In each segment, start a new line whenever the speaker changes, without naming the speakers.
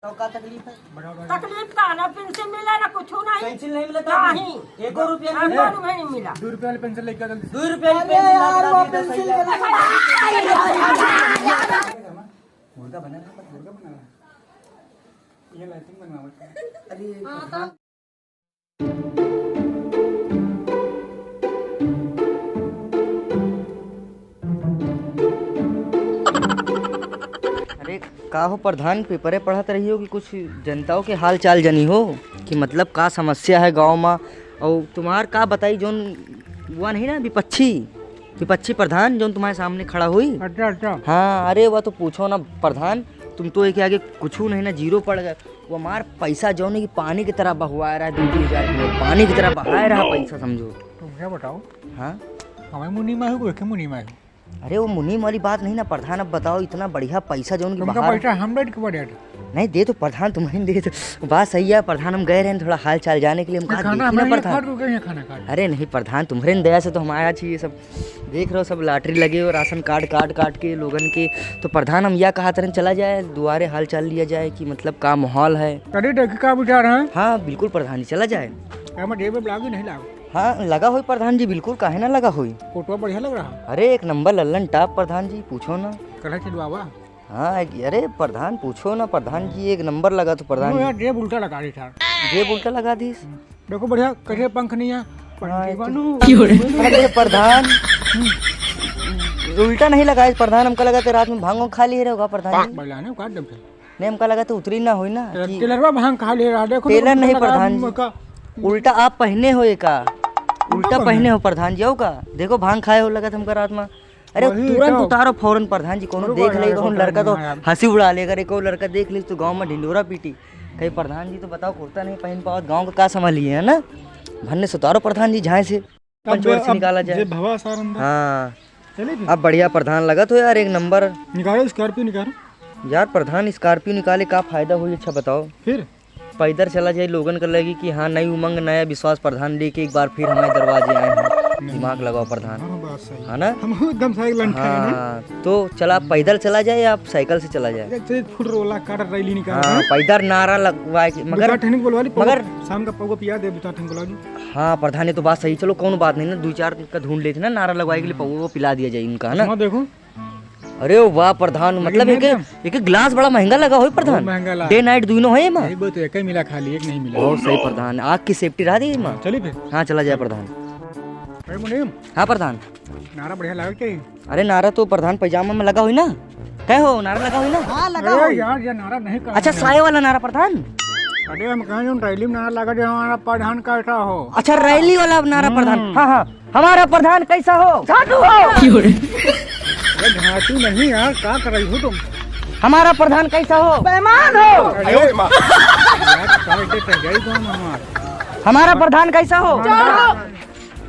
तो का तकलीफ है?
तकलीफ का ना पेंशन मिला ना कुछ नहीं।
पेंसिल नहीं मिला था?
नहीं,
एक और रुपया नहीं
हमको
मिला?
नहीं मिला।
2 रुपये वाली पेंसिल लेके आ जल्दी।
2 रुपया की पेंसिल ला के दे दे। मुर्गा बना था, मुर्गा बना है।
ये लाइटिंग बनवावत है।
अरे अरे का हो प्रधान, पेपरे पढ़त रही हो कि कुछ जनताओं के हाल चाल जनी हो कि मतलब का समस्या है गांव में? और तुम्हार का बताई जोन हुआ नहीं ना विपक्षी प्रधान जोन तुम्हारे सामने खड़ा हुई।
अच्छा
हाँ अरे वह तो पूछो ना प्रधान, तुम तो एक आगे कुछ नहीं ना, जीरो पड़ गए। वो हमार पैसा जो है कि पानी की तरह बहवा रहा है, 2-2 हज़ार पानी की तरह बहा रहा पैसा, समझो।
तुम क्या बताओ?
हाँ
हमें मुनी में हो के मुनी में
अरे वो मुनीम वाली बात नहीं ना प्रधान, अब बताओ इतना बढ़िया पैसा जो उनकी
तुमका
बाहर
पैसा हम रेट के बढ़िया
नहीं दे तो प्रधान तुम्हें दे तो बात सही है प्रधान, हम गए रहे थोड़ा हाल चाल जाने के लिए, हम कहा
खाना
देखी ना
हमारे
प्रधान।
खा गए खाना खा।
अरे नहीं प्रधान, तुम्हारे दया से तो हमारा चाहिए सब, देख रहे हो सब लॉटरी लगे हो, राशन कार्ड काट के लोगन के। तो प्रधान हम यह कहा तरह चला जाए, दुआरे हाल चाल लिया जाए कि मतलब का माहौल है।
अरे देख का विचार है?
हाँ बिल्कुल प्रधान जी, चला जाए।
हमें जेब में लागू नहीं लागू?
हाँ लगा हुई प्रधान जी, बिल्कुल काहे ना लगा हुई।
फोटो बढ़िया लग रहा।
अरे एक नंबर लल्लन टाप प्रधान जी, पूछो ना।
कल चिलवावा।
हाँ अरे प्रधान पूछो ना प्रधान जी, एक नंबर लगा तो प्रधान
यार जेब उल्टा लगा रही था।
जेब उल्टा लगा दी।
देखो बढ़िया कैसे पंख नहीं है।
अरे प्रधान उल्टा नहीं लगा प्रधान, हमको लगा तो रात में भांगो खा लिए होगा प्रधान जी।
बलाने काट दे।
नहीं हमको लगा तो उतरी ना हुई ना कि
टेलरवा भांग खा ले रहा। देखो
टेलर नहीं प्रधान जी, उल्टा आप पहने हो का, उल्टा पहने हो प्रधान जी का। देखो भांग खाए हो लगा तुमको रात में। अरे तुरंत उतारो फौरन प्रधान जी, कोनो देख ले कौन लड़का तो हंसी उड़ा लेगा। रे कोई लड़का देख ले तो गांव में ढिंडोरा पीटी कहीं। प्रधान जी तो बताओ कुर्ता नहीं पहन पाओ, गांव का संभाल लिए है ना। भन्ने से उतारो प्रधान जी, झाए से पंचवट से निकाला जाए। हाँ अब बढ़िया प्रधान लगा तो यार, एक नंबर।
निकालो स्कॉर्पियो निकालो
यार प्रधान स्कॉर्पियो निकाले का फायदा हुई, अच्छा बताओ।
फिर
पैदल चला जाए, लोगन कर लगी कि हाँ नई उमंग नया विश्वास प्रधान लेके एक बार फिर हमारे दरवाजे आए हैं। दिमाग लगाओ प्रधान, है ना?
हम एकदम साइकिल
हाँ तो चला पैदल चला जाए या आप साइकिल से चला जाए?
फुट रोला काट रैली निकाल।
हाँ पैदल नारा लगवाए मगर
शाम का पौवा पिया दे बुला।
हाँ प्रधान ये तो बात सही, चलो कौन बात नहीं ना, 2-4 का ढूंढ लेते ना नारा लगवाए के लिए, पौवा पिला दिया जाए इनका, है ना?
देखो
अरे वाह प्रधान, मतलब एक गिलास बड़ा महंगा लगा हो प्रधान, डे नाइट दोनों है मां।
एक ही मिला, खाली एक नहीं मिला।
बहुत सही प्रधान, आग की सेफ्टी रहा दी मां।
चलिए फिर।
हाँ चला जाए प्रधान। हाँ प्रधान
नारा बढ़िया लगा के।
अरे नारा तो प्रधान पैजामा में लगा हुई ना, क्या हो नारा लगा हुई ना?
हाँ लगा
अरे यार ये नारा नहीं कर।
अच्छा साये वाला नारा प्रधान?
अरे हम कहें जो रैली में नारा लगा जो हमारा प्रधान कैसा हो।
अच्छा रैली वाला नारा प्रधान। हाँ हाँ हमारा प्रधान कैसा हो, झाटू हो।
झाटू नहीं यार, क्या कर रही हो तुम?
हमारा प्रधान कैसा हो, बेईमान हो। हमारा प्रधान कैसा हो,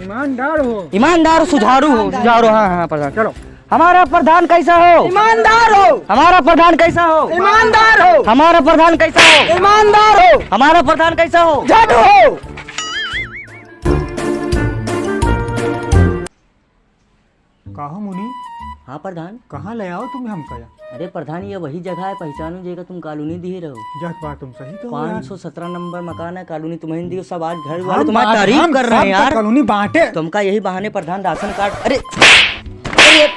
ईमानदार हो।
ईमानदार, सुझारू हो, सुझारू। हाँ हाँ प्रधान।
चलो
हमारा प्रधान कैसा हो,
ईमानदार हो।
हमारा प्रधान कैसा हो,
ईमानदार हो।
हमारा प्रधान कैसा हो,
ईमानदार हो।
हमारा प्रधान कैसा हो,
झाटू हो।
कहा मुनी?
हाँ प्रधान।
कहाँ ले आओ तुम हमको?
अरे प्रधान ये वही जगह है, पहचानो जगह, तुम कॉलोनी दिए रहो।
जब बात तुम सही कहो।
517 नंबर मकान है, कॉलोनी तुम्हें दियो। सब आज घर वाले तुम्हारी तारीफ कर रहे हैं यार।
कॉलोनी बांटे
तुमका यही बहाने प्रधान राशन कार्ड। अरे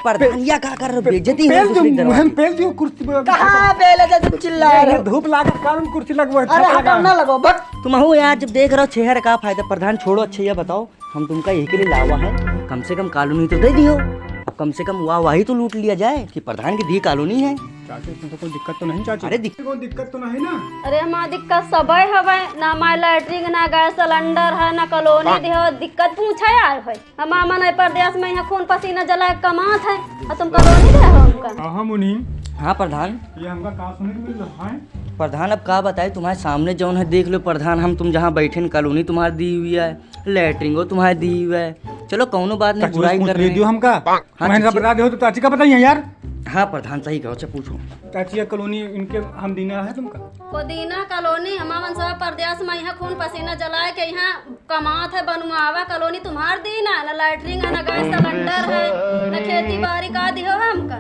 प्रधान या क्या कर रहे हो, बेइज्जती हो दूसरी तरफ।
हम पेल दियो कुर्सी पे।
कहाँ बेले जा तुम चिल्ला रहे हो?
धूप लाकर कानून कुर्सी लगवा।
अरे हटाओ ना लगो बट।
तुम हो यार, जब देख रहे हो चेहरे का फायदा। प्रधान छोड़ो, अच्छा ये बताओ, हम तुमका यही के लिए लावा है, कम से कम कॉलोनी तो दे दियो। अब कम से कम वाही तो लूट लिया जाए कि प्रधान की दी कॉलोनी है।
चाची इसमें तो कोई दिक्कत तो नहीं चाची?
अरे
कोई दिक्कत तो नहीं ना?
अरे हमारा दिक्कत सब हवे ना, हमारे लैट्रिन ना गैस सिलेंडर है ना कॉलोनी दियो। दिक्कत पूछा यार है, हमारा नहीं प्रदेश में यहाँ खून पसीना जला कमात है और तुम कॉलोनी दे हो हमका।
हाँ मुनी।
हाँ प्रधान।
ये हमका कहा सुने को मिल रहा है
प्रधान अब का बताए, तुम्हारे सामने जौन है देख लो प्रधान, हम तुम जहाँ बैठे न कॉलोनी तुम्हारी दी हुई है, लैट्रिन तुम्हारी दी हुई है। चलो कौनो बात नहीं, बुराई कर रहे
दियो हमका। मैंने बता दे तो चाची का बताइए यार।
हाँ प्रधान सही कहो, अच्छा पूछो।
चाची कॉलोनी इनके हम दीना है तुमका?
पुदीना कॉलोनी हमारा सब प्रदेश में यहाँ खून पसीना जलाए के यहाँ कमात है, बनवावा कॉलोनी तुम्हार दीना ना, लैट्रिन है ना गैस सिलेंडर है ना, खेती बाड़ी का दियो है हमका।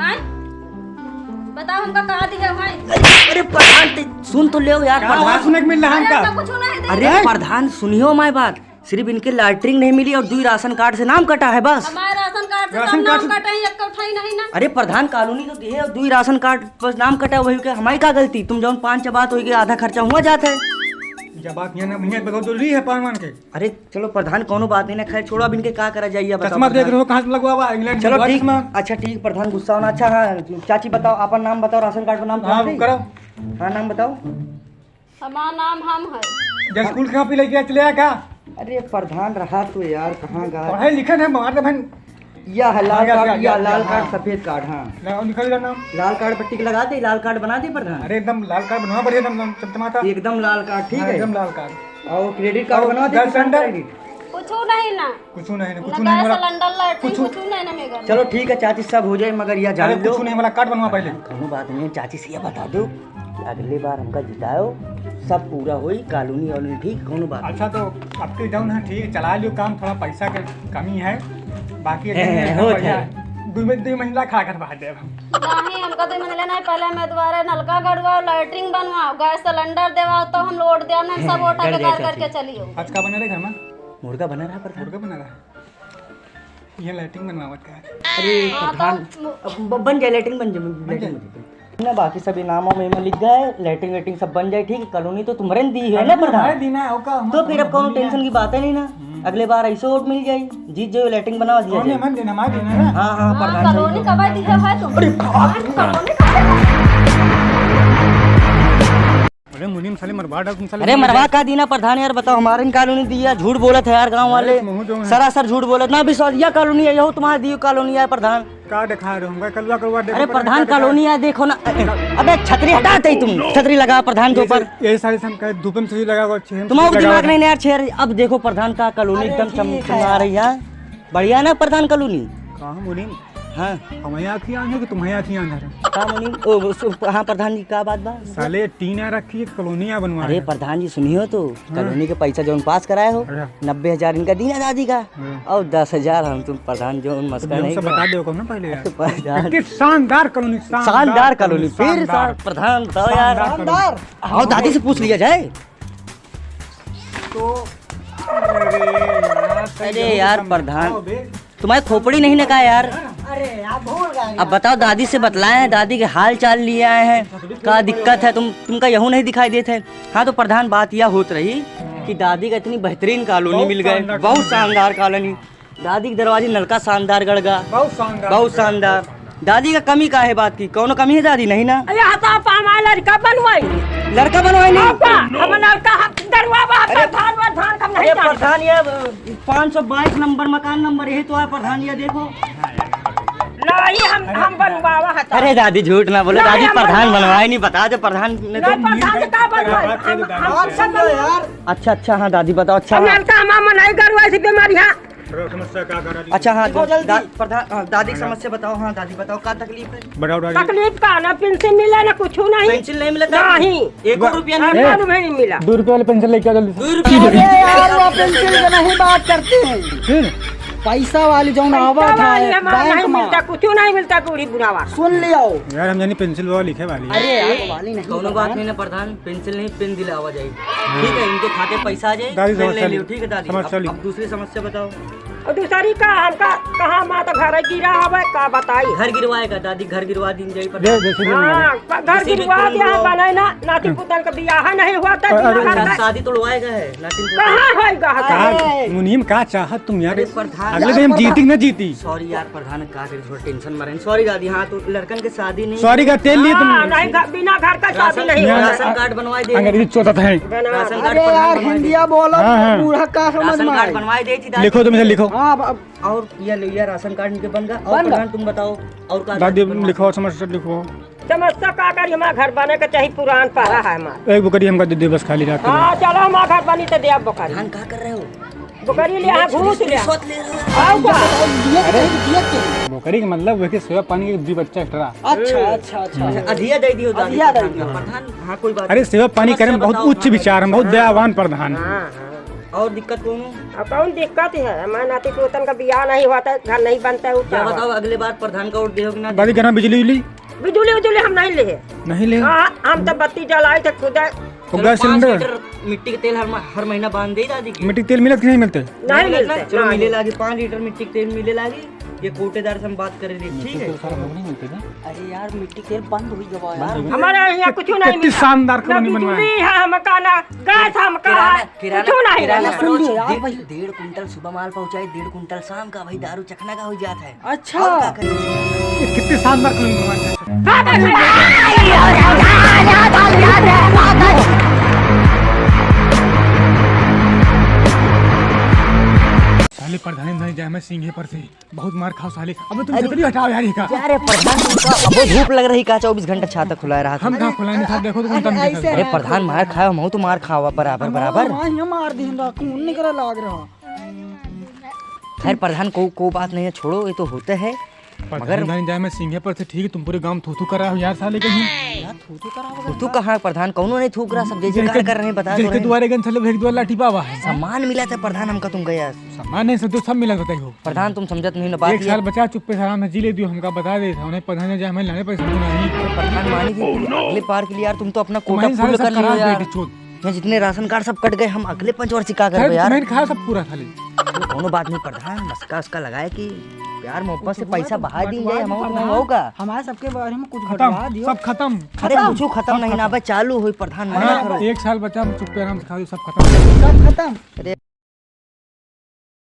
आए बताओ हमका का दियो है?
अरे प्रधान सुन तो ले यार
क्या आवाज
प्रधान।
सुनने को मिल रहा है
ऐसा
इनका?
कुछ नहीं दे
अरे प्रधान सुनियो हमारी बात, सिर्फ इनके लैटरिंग नहीं मिली और 2 राशन कार्ड से नाम कटा है बस।
हमारे राशन कार्ड से
राशन
सब
कार्ड
नाम
से-
कटाई एक उठाई नहीं ना।
अरे प्रधान कॉलोनी तो दी है और 2 राशन कार्ड पर नाम कटा, वही क्या हमारी का गलती? तुम जौन 5 बात होगी आधा खर्चा हुआ जाता है।
जब बात ये ना भैया बहुत जरूरी है पान मान के।
अरे चलो प्रधान कोनो बात नहीं ना, खैर छोड़ो अब इनके क्या करा जाइए बताओ
चश्मा देख
प्रधान।
रहे हो कहाँ से लगवा हुआ इंग्लैंड
चलो
में
ठीक,
चश्मा।
अच्छा ठीक प्रधान गुस्सा होना। अच्छा हाँ चाची बताओ अपन नाम बताओ, राशन कार्ड पर नाम
हाँ
कहाँ
करो।
हाँ नाम बताओ।
हमारा नाम हम है।
जब स्कूल कहाँ पे लेके चले आया क्या?
अरे प्रधान रहा तो यार कहाँ गया?
पढ़ाई लिखे है मार दे बहन।
या है लाल
गया,
कार्ड,
गया,
या
गया,
लाल
हाँ।
कार्ड सफेद कार्ड। हाँ
लगाओ निकल जा नाम।
लाल कार्ड पट्टी लगा दे, लाल कार्ड बना दे प्रधान।
अरे एकदम लाल कार्ड बनवा बढ़िया एकदम चमचमाता।
एकदम लाल कार्ड ठीक
हाँ,
है।
एकदम लाल कार्ड।
और क्रेडिट कार्ड
और
बनवा दे,
गैस
किसान
सिलेंडर?
क्रेडिट।
कुछ नहीं ना,
कुछ नहीं
ना
कुछ नहीं
गैस
वाला।
सिलेंडर लाइटिंग
कुछ-
कुछ नहीं ना मेरा।
चलो ठीक है चाची सब हो जाए, मगर यह
अरे
जान लो
कुछ नहीं वाला कार्ड बनवा पहले।
कोनो बात नहीं है, चाची से ये बता दो कि अगली बार हमका जिताओ, सब पूरा होई कॉलोनी वालोनी ठीक, कोनो बात
अच्छा तो आपके जाऊन है ठीक है, चला लियो काम, थोड़ा पैसा के कमी है बाकी
हो
बढ़िया। 2 महीना खा कर बाहर जाए।
नहीं हमका तो मैंने लेना है, पहले हमें दोबारा नलका गड़वाओ, लाइटिंग बनवाओ, गैस सिलेंडर देवाओ, तो हम लोड दिया ना सब उठा के
कर दिया
कार करके
चाची।
चलियो।
आज का बना रहे घर में?
मुर्गा बना रहा प्रधान।
मुर्गा बना रहा है। ये लाइटिंग बनवावत का है।
अरे
हाँ,
प्रधान अब बन जाए, लेटरिंग बन जाए, लेटरिंग ना बाकी सभी नामों में लिख गए, लेटरिंग वेटिंग सब बन जाए ठीक है। कॉलोनी तो तुम्हारे ने दी है ना
हमारे
प्रधान,
दीना है का
तो फिर अब कोनो टेंशन की बात है नहीं ना। अगले बार ऐसे वोट मिल जाए, जीत जो लेटरिंग बनवा दिया
कौन
जाए।
मन देना हमारे देना ना।
हाँ हाँ
हाँ,
प्रधान
कॉलोनी
सही
कब आई दी है तुम? कॉलोनी कब
अरे मुनीम साले मरवा डाल तुम साले।
अरे मरवा का दीना प्रधान यार बताओ, हमारे इन कॉलोनी दिया, झूठ बोलत है यार गांव वाले,
अरे मुँह जो है।
सरासर झूठ बोलत ना। विश्वास यह कॉलोनी है, यही तुम्हारी दी कॉलोनी है प्रधान।
का दिखा रहे होंगे कलवा करवा दे।
अरे प्रधान कॉलोनी है देखो ना। अबे छतरी हटाते ही तुम, छतरी लगा प्रधान के ऊपर।
ये सारे सम का धूप में सही लगा हुआ छेम।
तुम्हारा दिमाग नहीं ना यार छेर। अब देखो प्रधान का कॉलोनी एकदम चमचमा रही है, बढ़िया ना प्रधान कॉलोनी।
कहाँ मुनीम?
हाँ
हमारे आँखी आंधे कि तुम्हारी आँखी आंधा है?
कहाँ मुनीम? ओ हाँ प्रधान जी क्या बात बा?
साले टीना रखी है कॉलोनियाँ बनवा।
अरे प्रधान जी सुनियो तो, कॉलोनी के पैसा जो पास कराए हो
अरे।
90,000 इनका दीना दादी का,
हाँ।
और 10,000 हम तुम प्रधान जो मस्का नहीं
सब बता दो ना पहले यार।
प्रधान।
कितनी शानदार कॉलोनी,
शानदार कॉलोनी फिर
शानदार।
प्रधान बताओ यार।
शानदार
आओ दादी से पूछ लिया जाए।
तो
अरे यार प्रधान तुम्हारी खोपड़ी नहीं नका यार।
अरे आप भूल गए।
अब बताओ दादी से बतलाए हैं, दादी के हाल चाल लिए आए हैं, क्या दिक्कत है? तुमका यहू नहीं दिखाई देते है। हाँ तो प्रधान बात यह होत रही कि दादी का इतनी बेहतरीन कॉलोनी मिल गए, बहुत शानदार कॉलोनी। दादी के दरवाजे नलका शानदार गड़गा,
बहुत शानदार।
बहुत शानदार। दादी का कमी का है बात की? कौनो कमी है दादी नहीं ना?
अरे आता पामा लड़का बनवाई।
लड़का बनवाए नहीं?
हम लड़का दरवाजा धान कम नहीं
अरे प्रधान ये 522 नंबर मकान नंबर यही तो है प्रधान, ये देखो।
नहीं हम बनवावा हता।
अरे दादी झूठ ना बोलो, दादी प्रधान बनवाए नहीं, बता दे प्रधान ने तो।
नहीं प्रधान का बनवाई हम सब यार।
अच्छा अच्छा हाँ दादी बताओ। अच्छा हाँ।
लड़का हम नहीं करवाई से बीमारियां।
समस्या क्या करा दी?
अच्छा हाँ प्रधान हाँ, दादी की समस्या बताओ। हाँ दादी बताओ क्या तकलीफ है?
बड़ा बड़ा
तकलीफ का ना पेंशन मिला ना कुछ नहीं।
पेंसिल नहीं मिला?
नहीं।
1 रुपया नहीं
नहीं
मिला?
नहीं मिला।
2 रुपये वाले पेंसिल लेके आ जल्दी।
2 रुपया
यार वो पेंशन की नहीं बात करते हैं,
फिर
पैसा वाली जो आवा था बैंक में कुछ नहीं मिलता पूरी बुढ़ावा। सुन लियो।
यार हम जानी पेंसिल वाला लिखे वाली।
अरे यार वाली नहीं।
कोनो बात नहीं ना प्रधान, पेंसिल नहीं पेन दिलावा जाएगी ठीक है, इनके खाते पैसा आ जाए
दादी
पेन ले
समस्या
लियो
ली।
ठीक है दादी।
समस्या ली।
अब दूसरी समस्या बताओ।
और दूसरी का हमका कहाँ माता घर गिरा हवा का बताई।
घर गिरवाएगा दादी, घर गिरवा दी जाए पर।
दे जैसे भी
हाँ घर गिरवा दिया बनाए ना, नाती पुतल का बियाह नहीं हुआ था।
शादी तोड़वाएगा है नातिन को।
कहाँ होएगा
कहा मुनीम का चाहत तुम यार?
अरे प्रधान
अगले दिन हम जीती ना जीती।
सॉरी यार प्रधान का थोड़ा टेंशन में रहे। सॉरी दादी। हाँ तो लड़कन के शादी नहीं,
सॉरी का तेल लिए तुम।
नहीं बिना घर का शादी नहीं
यार,
हुआ।
राशन कार्ड बनवाए दे।
अंग्रेजी चौथा है।
राशन कार्ड प्रधान बनवाए दे।
बोलो
हाँ, हाँ।
बूढ़ा का समझ
राशन
में
कार्ड
आई।
बनवाए दे थी दादी।
लिखो तुम इधर लिखो।
हाँ
और ये राशन कार्ड इनके बन गया। और प्रधान तुम बताओ और का
दादी लिखो समस्या लिखो।
समस्या का करी हमारा घर बने के चाहिए, पुरान पड़ा है हमारा।
एक बुकरी हमका दे दे बस खाली रात
हाँ चलो हमारा घर बनी तो दे बुकरी।
प्रधान क्या कर रहे हो?
बुकरी ले यहाँ घूस ले
रिश्वत ले रहे हो?
आओ क्या?
बुकरी का मतलब वैसे सेवा पानी के 2 बच्चा एक्स्ट्रा।
अच्छा
अधिया दे दियो दादी।
अधिया दे
प्रधान
दियो।
का। प्रधान हाँ कोई बात
अरे सेवा पानी
समस्या
करे में बहुत
बताओ,
उच्च विचार है, बहुत दयावान प्रधान।
हाँ
और दिक्कत कौन हो?
अब कौन दिक्कत है? हमारे नाती पोतन का बियाह नहीं हुआ था, घर नहीं बनता है
क्या बताओ अगले बार प्रधान का वोट देओगे ना?
दादी घर में बिजली उजली
बिजली उजली हम नहीं ले।
नहीं ले
हाँ, हम तो बत्ती जलाए थे खुद।
तो गैस सिलेंडर
मिट्टी के तेल हर महीना बांध दे दादी की।
मिट्टी के तेल मिलत कि नहीं मिलते?
नहीं मिलते।
चलो मिले लागे 5 लीटर मिट्टी के तेल मिले लागे। ये कोटेदार से हम बात कर रहे थे, ठीक है?
अरे यार मिट्टी तेल बंद हुई गवा यार।
हमारे यहाँ कुछ नहीं कितनी शानदार कॉलोनी बनवाया है।
है हमका ना गैस हमका है, कुछ नहीं है। सुन लियो यार भाई,
1.5 कुंटल सुबह माल पहुंचाई, 1.5 कुंटल शाम का। भाई दारू चखना का हो जाता है।
अच्छा
और क्या करें?
ये कितनी शानदार कॉलोनी बनवाया है। साले प्रधानी नहीं जाए मैं सिंघे पर से बहुत मार खाओ साले। अबे तुम जल्दी हटाओ यार ये का।
अरे प्रधान अब धूप लग रही का 24 घंटा छाता खुला रहा था।
हम कहाँ खुलाने था देखो तो कौन
ऐसे
अरे प्रधान मार खाओ, हम तो मार खावा बराबर बराबर।
यहाँ मार दी हमरा, खून निकल लाग रहा।
खैर प्रधान को बात नहीं है, छोड़ो, ये तो होते है।
मगर नहीं जाए मैं सिंघे पर से ठीक है। तुम पूरे गांव थू कर रहा हो यार साले कहीं।
तू कहाँ प्रधान? कौनो नहीं थूक रहा, सब जैसे कार्य कर रहे हैं, बता दो
जैसे दुआरे गन चले भेज दो लाठी पावा है।
सम्मान मिला था प्रधान हमका, तुम गया
सम्मान नहीं सब सब मिला बताई हो।
प्रधान, तुम समझत नहीं ना बात।
1 साल बचा चुप पे आराम से जी ले दियो हमका बता दे था उन्हें प्रधान ने जाए मैं लाने पैसे नहीं।
प्रधान मानी थी अगले पार के लिए यार, तुम तो अपना कोटा फुल कर लियो यार। यहाँ जितने राशन कार्ड सब कट गए, हम अगले 5 वर्ष का कर यार।
मैंने कहा सब पूरा खाली।
कोनो बात नहीं प्रधान, मस्का उसका लगाए कि प्यार मोहब्बत से पैसा बहा दी जाए, हम तुम्हें होगा।
हमारे सबके बारे में कुछ घटवा दियो।
सब खत्म।
अरे कुछ खत्म नहीं ना भाई, चालू हुई प्रधान, मना करो।
1 साल बचा चुप पे आराम से खा दो सब खत्म।
सब खत्म।
अरे